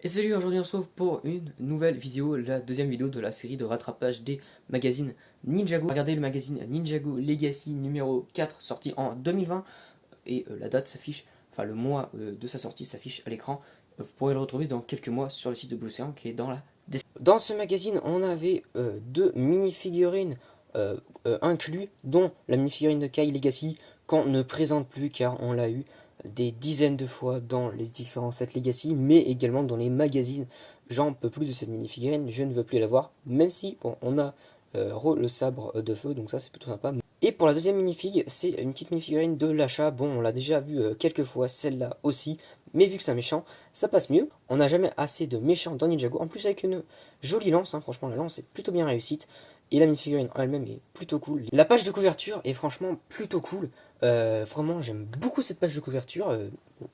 Et salut, aujourd'hui on se retrouve pour une nouvelle vidéo, la deuxième vidéo de la série de rattrapage des magazines Ninjago. Regardez le magazine Ninjago Legacy numéro 4 sorti en 2020 et la date s'affiche, enfin le mois de sa sortie s'affiche à l'écran. Vous pourrez le retrouver dans quelques mois sur le site de Blue Ocean qui est dans la description. Dans ce magazine on avait deux mini-figurines inclus, dont la mini-figurine de Kai Legacy qu'on ne présente plus car on l'a eu des dizaines de fois dans les différents sets Legacy, mais également dans les magazines. J'en peux plus de cette mini-figurine, je ne veux plus la voir, même si bon, on a le sabre de feu, donc ça c'est plutôt sympa. Et pour la deuxième minifig, c'est une petite minifigurine de l'achat. Bon, on l'a déjà vu quelques fois, celle-là aussi, mais vu que c'est un méchant, ça passe mieux. On n'a jamais assez de méchants dans Ninjago, en plus avec une jolie lance, hein, franchement la lance est plutôt bien réussite. Et la minifigurine en elle-même est plutôt cool. La page de couverture est franchement plutôt cool. Vraiment, j'aime beaucoup cette page de couverture.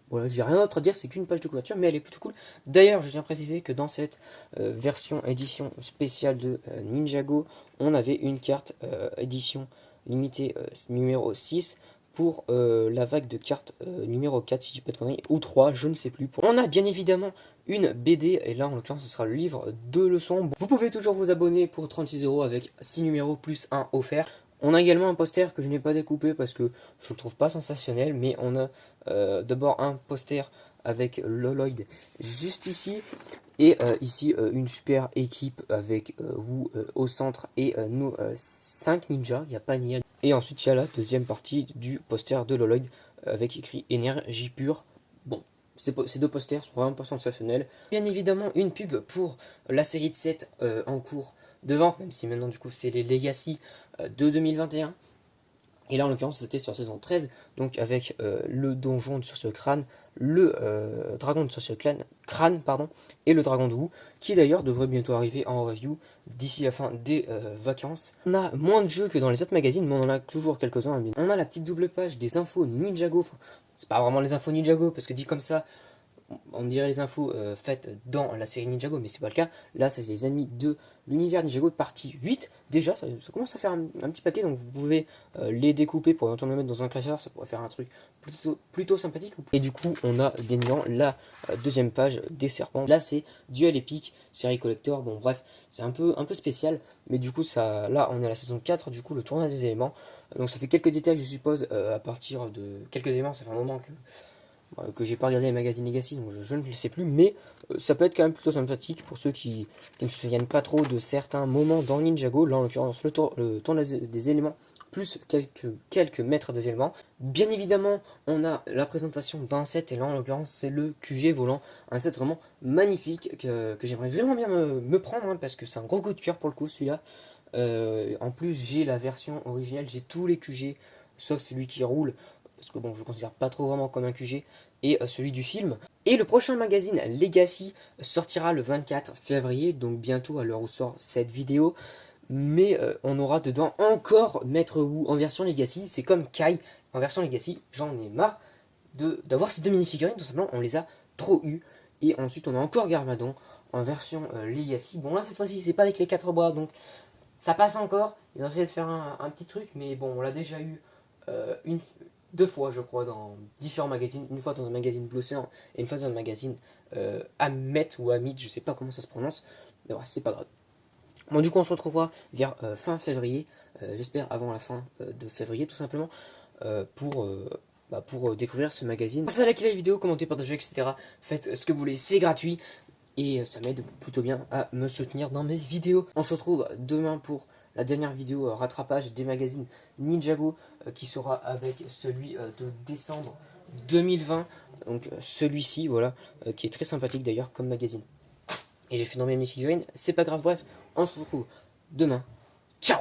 Voilà, j'ai rien d'autre à dire, c'est qu'une page de couverture, mais elle est plutôt cool. D'ailleurs, je tiens à préciser que dans cette version édition spéciale de Ninjago, on avait une carte édition limitée numéro 6 pour la vague de cartes numéro 4, si je dis pas de conneries, ou 3, je ne sais plus. On a bien évidemment une BD, et là en l'occurrence ce sera le livre de leçons. Vous pouvez toujours vous abonner pour 36 € avec 6 numéros plus 1 offert. On a également un poster que je n'ai pas découpé parce que je le trouve pas sensationnel, mais on a d'abord un poster avec Loloid juste ici, et ici une super équipe avec Wu au centre et nos 5 ninjas, il n'y a pas Nia. Et ensuite il y a la deuxième partie du poster de Loloid avec écrit énergie pure. Bon, ces deux posters sont vraiment pas sensationnels. Bien évidemment une pub pour la série de 7 en cours de vente, même si maintenant du coup c'est les Legacy de 2021. Et là en l'occurrence c'était sur saison 13, donc avec le donjon de Sorcier Crâne, le dragon de Sorcier Crâne, pardon, et le dragon de Wu, qui d'ailleurs devrait bientôt arriver en review d'ici la fin des vacances. On a moins de jeux que dans les autres magazines, mais on en a toujours quelques-uns. On a la petite double page des infos Ninjago, enfin, c'est pas vraiment les infos Ninjago, parce que dit comme ça, on dirait les infos faites dans la série Ninjago, mais c'est pas le cas. Là, c'est les ennemis de l'univers Ninjago, partie 8. Déjà, ça commence à faire un petit paquet, donc vous pouvez les découper pour éventuellement mettre dans un classeur. Ça pourrait faire un truc plutôt sympathique. Et du coup, on a bien évidemment la deuxième page des serpents. Là, c'est Duel épique, série collector. Bon, bref, c'est un peu spécial, mais du coup, ça, là, on est à la saison 4, du coup, le tournoi des éléments. Donc, ça fait quelques détails, je suppose, à partir de quelques éléments. Ça fait un moment que j'ai pas regardé les magazines Legacy, donc je ne le sais plus, mais ça peut être quand même plutôt sympathique pour ceux qui ne se souviennent pas trop de certains moments dans Ninjago. Là en l'occurrence le tournoi des éléments plus quelques mètres des éléments. Bien évidemment on a la présentation d'un set, et là en l'occurrence c'est le QG volant, un set vraiment magnifique que j'aimerais vraiment bien me prendre, hein, parce que c'est un gros coup de cœur pour le coup celui-là. En plus j'ai la version originale, j'ai tous les QG sauf celui qui roule, parce que bon, je le considère pas trop vraiment comme un QG, et celui du film. Et le prochain magazine Legacy sortira le 24 février, donc bientôt à l'heure où sort cette vidéo. Mais on aura dedans encore Maître Wu en version Legacy. C'est comme Kai en version Legacy. J'en ai marre d'avoir ces deux minifigurines, tout simplement. On les a trop eu. Et ensuite, on a encore Garmadon en version Legacy. Bon, là, cette fois-ci, c'est pas avec les 4 bras, donc ça passe encore. Ils ont essayé de faire un petit truc, mais bon, on l'a déjà eu deux fois, je crois, dans différents magazines. Une fois dans un magazine Blue Ocean et une fois dans un magazine Amet ou Amit, je sais pas comment ça se prononce, mais ouais, c'est pas grave. Bon, du coup, on se retrouvera vers fin février, j'espère avant la fin de février, tout simplement, pour découvrir ce magazine. Pensez à liker la vidéo, commentez, partagez, etc. Faites ce que vous voulez, c'est gratuit. Et ça m'aide plutôt bien à me soutenir dans mes vidéos. On se retrouve demain pour la dernière vidéo rattrapage des magazines Ninjago, qui sera avec celui de décembre 2020. Donc celui-ci, voilà, qui est très sympathique d'ailleurs comme magazine. Et j'ai fait dans mes figurines, c'est pas grave, bref, on se retrouve demain. Ciao!